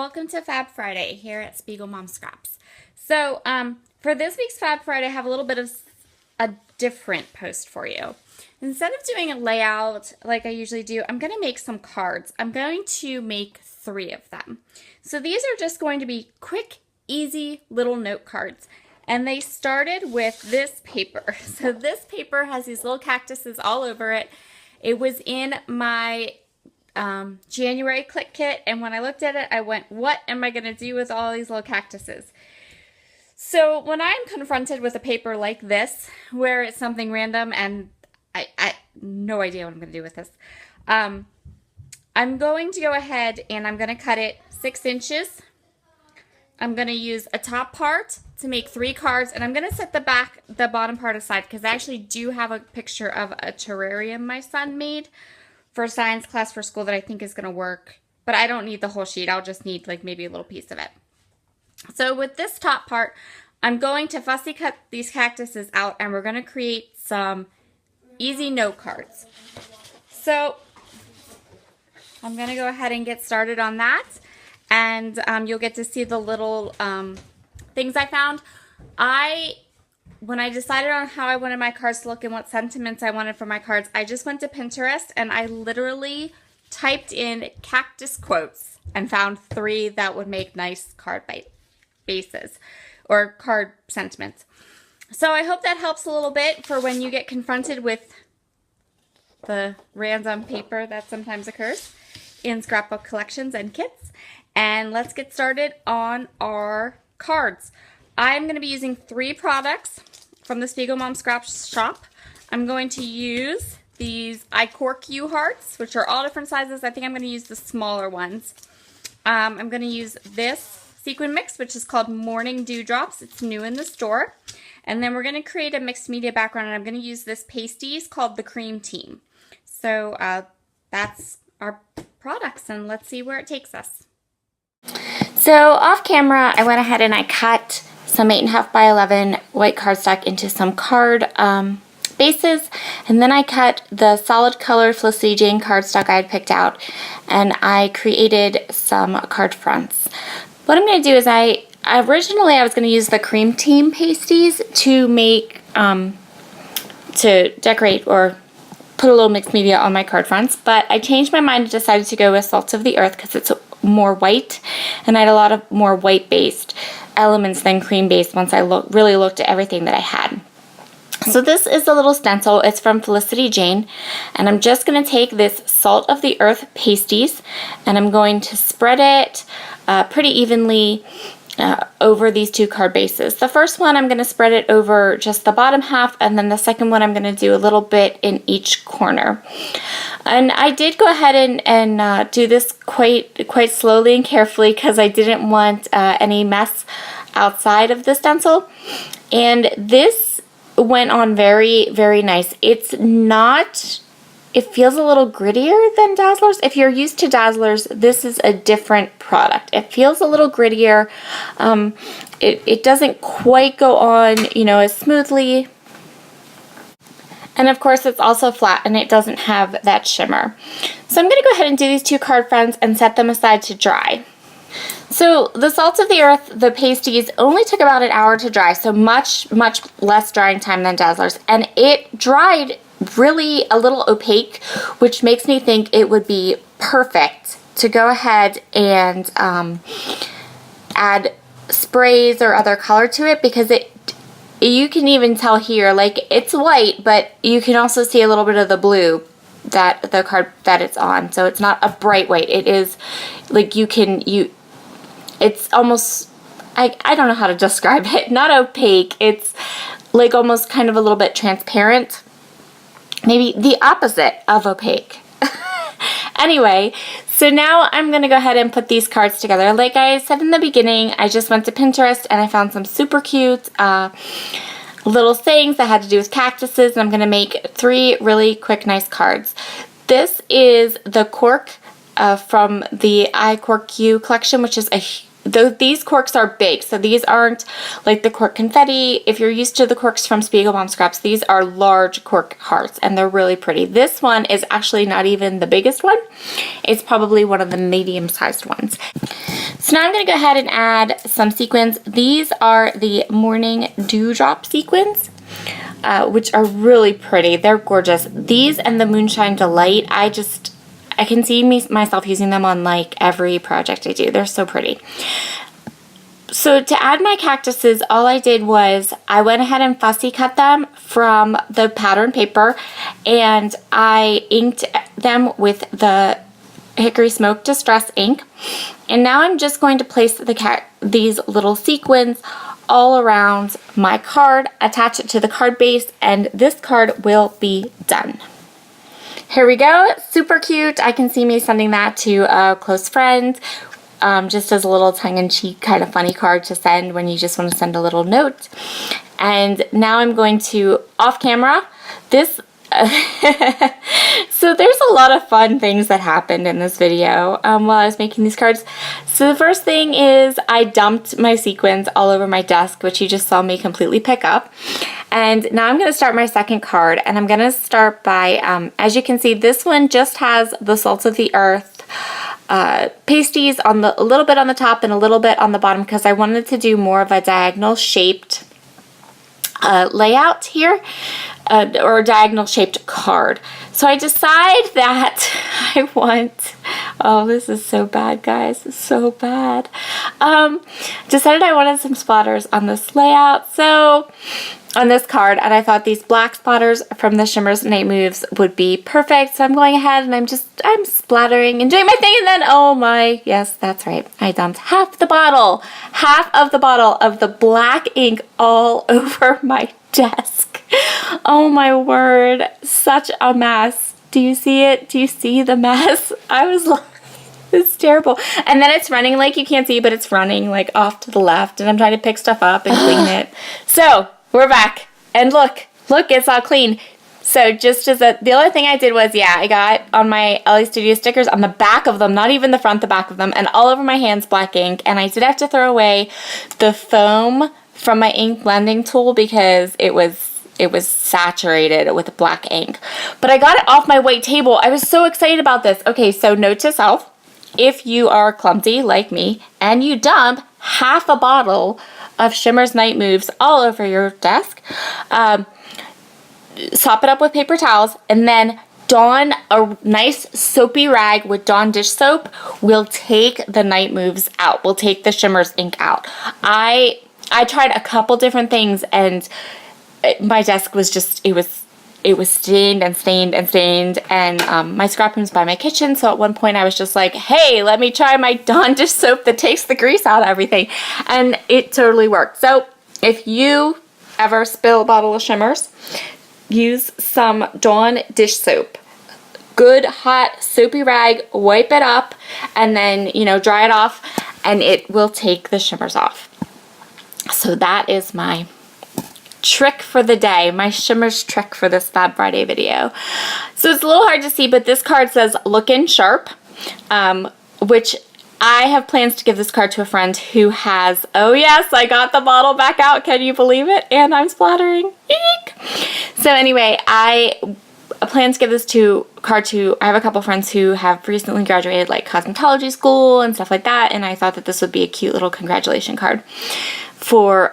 welcome to Fab Friday here at Spiegel Mom Scraps. So for this week's Fab Friday, I have a little bit of a different post for you. Instead of doing a layout like I usually do, I'm going to make some cards. I'm going to make 3 of them. So these are just going to be quick, easy little note cards. And they started with this paper. So this paper has these little cactuses all over it. It was in my January click kit, and when I looked at it, I went, what am I going to do with all these little cactuses? So when I'm confronted with a paper like this, where it's something random and I no idea what I'm going to do with this, I'm going to go ahead and I'm going to cut it 6 inches. I'm going to use a top part to make 3 cards, and I'm going to set the bottom part aside because I actually do have a picture of a terrarium my son made for science class for school that I think is going to work. But I don't need the whole sheet. I'll just need like maybe a little piece of it. So with this top part, I'm going to fussy cut these cactuses out, and we're going to create some easy note cards. So I'm going to go ahead and get started on that. And you'll get to see the little things I found. When I decided on how I wanted my cards to look and what sentiments I wanted for my cards, I just went to Pinterest and I literally typed in cactus quotes and found 3 that would make nice card bases or card sentiments. So I hope that helps a little bit for when you get confronted with the random paper that sometimes occurs in scrapbook collections and kits. And let's get started on our cards. I'm going to be using 3 products from the Spiegel Mom Scraps shop. I'm going to use these I Cork You hearts, which are all different sizes. I think I'm going to use the smaller ones. I'm going to use this sequin mix, which is called Morning Dewdrops. It's new in the store. And then we're going to create a mixed media background, and I'm going to use this pasties called the Cream Team. So that's our products, and let's see where it takes us. So off camera, I went ahead and I cut some 8.5 by 11 white cardstock into some card bases, and then I cut the solid color Felicity Jane cardstock I had picked out, and I created some card fronts. What I'm going to do is originally I was going to use the Cream Team pasties to make to decorate or put a little mixed media on my card fronts, but I changed my mind and decided to go with Salt of the Earth because it's more white, and I had a lot of more white based elements than cream based once I really looked at everything that I had. So this is a little stencil. It's from Felicity Jane, and I'm just going to take this Salt of the Earth pasties and I'm going to spread it pretty evenly over these 2 card bases. The first one I'm going to spread it over just the bottom half, and then the second one I'm going to do a little bit in each corner. And I did go ahead and do this quite slowly and carefully because I didn't want any mess outside of the stencil. And this went on very, very nice. It feels a little grittier than Dazzlers. If you're used to Dazzlers, this is a different product. It feels a little grittier. It doesn't quite go on, as smoothly. And of course, it's also flat and it doesn't have that shimmer. So I'm going to go ahead and do these 2 card fronts and set them aside to dry. So the Salt of the Earth, the pasties, only took about an hour to dry, so much less drying time than Dazzlers. And it dried really a little opaque, which makes me think it would be perfect to go ahead and add sprays or other color to it, because you can even tell here, like, it's white, but you can also see a little bit of the blue that the card that it's on. So it's not a bright white. It is like it's almost, I don't know how to describe it. Not opaque. It's like almost kind of a little bit transparent. Maybe the opposite of opaque. Anyway, so now I'm going to go ahead and put these cards together. Like I said in the beginning, I just went to Pinterest and I found some super cute little sayings that had to do with cactuses, and I'm going to make 3 really quick, nice cards. This is the cork from the I Cork You collection, which is these corks are big, so these aren't like the cork confetti. If you're used to the corks from Spiegel Mom Scraps, these are large cork hearts, and they're really pretty. This one is actually not even the biggest one. It's probably one of the medium-sized ones. So now I'm going to go ahead and add some sequins. These are the Morning Dewdrop sequins, which are really pretty. They're gorgeous. These and the Moonshine Delight, I can see myself using them on like every project I do. They're so pretty. So to add my cactuses, all I did was I went ahead and fussy cut them from the pattern paper, and I inked them with the Hickory Smoke Distress ink. And now I'm just going to place these little sequins all around my card, attach it to the card base, and this card will be done. Here we go. Super cute. I can see me sending that to a close friend. Just as a little tongue-in-cheek kind of funny card to send when you just want to send a little note. And now I'm going to, off camera, so there's a lot of fun things that happened in this video while I was making these cards. So the first thing is I dumped my sequins all over my desk, which you just saw me completely pick up. And now I'm going to start my second card, and I'm going to start by, as you can see, this one just has the Salt of the Earth pasties on a little bit on the top and a little bit on the bottom, because I wanted to do more of a diagonal shaped layout here, or a diagonal shaped card. So I decide that I want, oh, this is so bad, guys, so bad. Decided I wanted some splatters on this layout, so on this card, and I thought these black splatters from the Shimmer's Night Moves would be perfect. So I'm going ahead and I'm splattering and doing my thing, and then, oh my, yes, that's right, I dumped half of the bottle of the black ink all over my desk. Oh my word, such a mess. Do you see it? Do you see the mess? I was like, it's terrible. And then it's running, like you can't see, but it's running like off to the left, and I'm trying to pick stuff up and clean it. So we're back, and look, it's all clean. So just as the other thing I did was, yeah, I got on my LA Studio stickers on the back of them, not even the front, the back of them, and all over my hands black ink. And I did have to throw away the foam from my ink blending tool because it was saturated with black ink. But I got it off my white table. I was so excited about this. Okay, so note to self, if you are clumsy like me and you dump half a bottle of Shimmer's Night Moves all over your desk, sop it up with paper towels, and then Dawn, a nice soapy rag with Dawn dish soap will take the Night Moves out, will take the Shimmer's ink out. I tried a couple different things, and my desk was just, it was stained and stained and stained, and my scrap room's by my kitchen, so at one point I was just like, hey, let me try my Dawn dish soap that takes the grease out of everything, and it totally worked. So if you ever spill a bottle of Shimmers, use some Dawn dish soap. Good hot soapy rag, wipe it up, and then, dry it off, and it will take the shimmers off. So that is my trick for the day, my Shimmers trick for this Fab Friday video. So it's a little hard to see, but this card says lookin' sharp, which I have plans to give this card to a friend who has, oh yes, I got the bottle back out, can you believe it? And I'm splattering. Eek. So anyway, I plan to give this card to, I have a couple friends who have recently graduated like cosmetology school and stuff like that, and I thought that this would be a cute little congratulation card for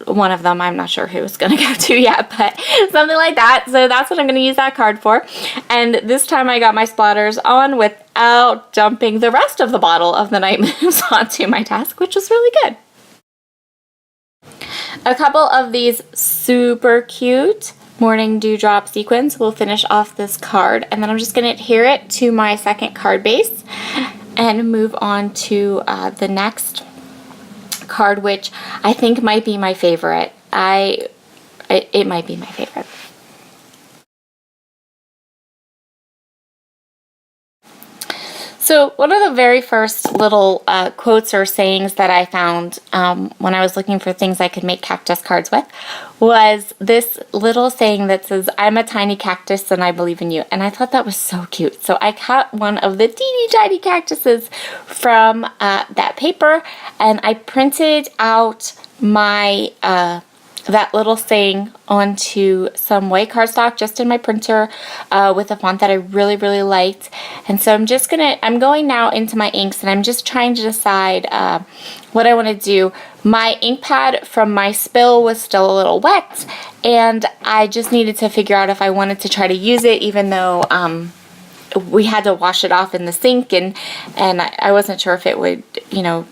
one of them. I'm not sure who it's going to go to yet, but something like that. So that's what I'm going to use that card for. And this time I got my splatters on without dumping the rest of the bottle of the Night Moves onto my desk, which was really good. A couple of these super cute Morning Dewdrop sequins will finish off this card, and then I'm just going to adhere it to my second card base and move on to the next card, which I think might be my favorite. It might be my favorite. So one of the very first little quotes or sayings that I found when I was looking for things I could make cactus cards with was this little saying that says, I'm a tiny cactus and I believe in you. And I thought that was so cute. So I cut one of the teeny tiny cactuses from that paper, and I printed out my that little saying onto some white cardstock just in my printer with a font that I really, really liked. And so I'm going now into my inks, and I'm just trying to decide what I want to do. My ink pad from my spill was still a little wet, and I just needed to figure out if I wanted to try to use it, even though we had to wash it off in the sink, and I wasn't sure if it would, you know,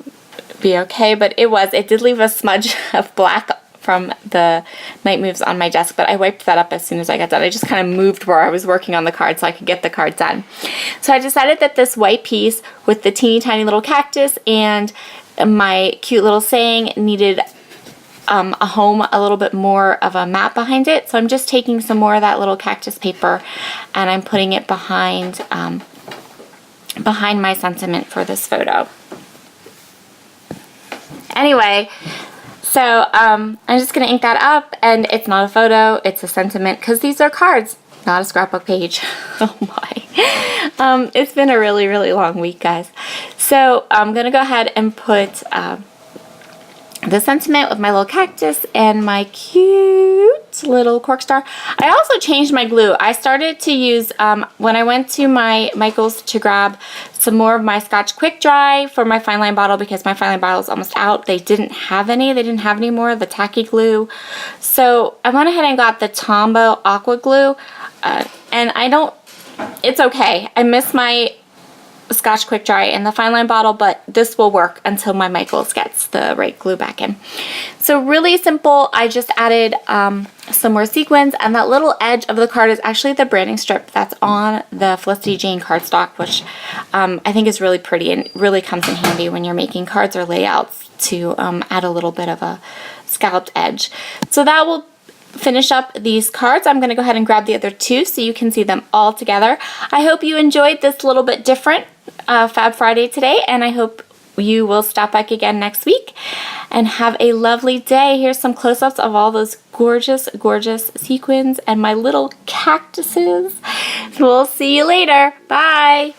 be okay, but it did leave a smudge of black from the night moves on my desk, but I wiped that up as soon as I got done. I just kind of moved where I was working on the card so I could get the card done. So I decided that this white piece with the teeny tiny little cactus and my cute little saying needed a home, a little bit more of a map behind it. So I'm just taking some more of that little cactus paper and I'm putting it behind my sentiment for this photo. Anyway, so I'm just going to ink that up, and it's not a photo, it's a sentiment, because these are cards, not a scrapbook page. Oh my. It's been a really, really long week, guys. So I'm going to go ahead and put the sentiment with my little cactus and my cute little cork star. I also changed my glue. I started to use, when I went to my Michael's to grab some more of my Scotch Quick Dry for my fine line bottle, because my fine line bottle is almost out. They didn't have any. They didn't have any more of the tacky glue. So I went ahead and got the Tombow Aqua Glue, and it's okay. I miss my Scotch Quick Dry in the fine line bottle, but this will work until my Michael's gets the right glue back in. So really simple. I just added some more sequins, and that little edge of the card is actually the branding strip that's on the Felicity Jane cardstock, which I think is really pretty and really comes in handy when you're making cards or layouts to add a little bit of a scalloped edge. So that will finish up these cards. I'm going to go ahead and grab the other two so you can see them all together. I hope you enjoyed this little bit different Fab Friday today, and I hope you will stop back again next week and have a lovely day. Here's some close-ups of all those gorgeous, gorgeous sequins and my little cactuses. We'll see you later. Bye.